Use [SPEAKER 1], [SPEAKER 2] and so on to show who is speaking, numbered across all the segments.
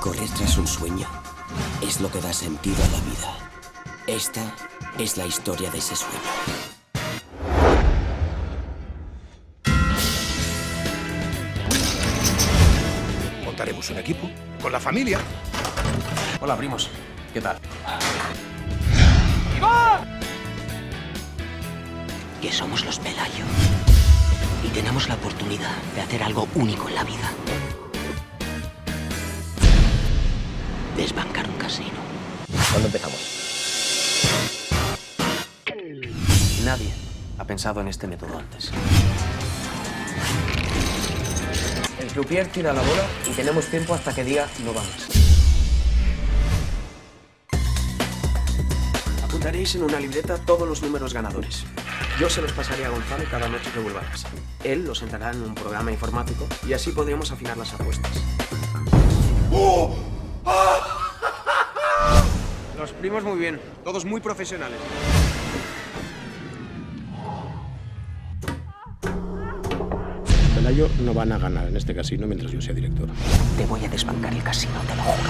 [SPEAKER 1] Correr tras un sueño es lo que da sentido a la vida. Esta es la historia de ese sueño.
[SPEAKER 2] Montaremos un equipo con la familia.
[SPEAKER 3] Hola, primos. ¿Qué tal?
[SPEAKER 1] Que somos los Pelayo. Y tenemos la oportunidad de hacer algo único en la vida. Desbancar un casino.
[SPEAKER 3] ¿Cuándo empezamos? Nadie ha pensado en este método antes. El croupier tira la bola y tenemos tiempo hasta que diga no va más. Apuntaréis en una libreta todos los números ganadores. Yo se los pasaré a Gonzalo cada noche que vuelva a casa. Él los entrará en un programa informático y así podremos afinar las apuestas. Los primos muy bien, todos muy profesionales.
[SPEAKER 2] Pelayo no van a ganar en este casino mientras yo sea director.
[SPEAKER 1] Te voy a desbancar el casino, te lo juro.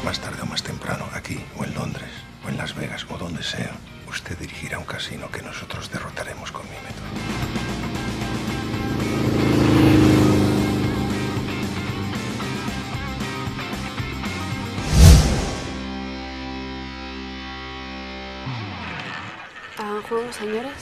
[SPEAKER 4] Más tarde o más temprano, aquí o en Londres, o en Las Vegas, o donde sea, usted dirigirá un casino que nosotros derrotaremos con mi método.
[SPEAKER 5] ¿Hagan juego, señores?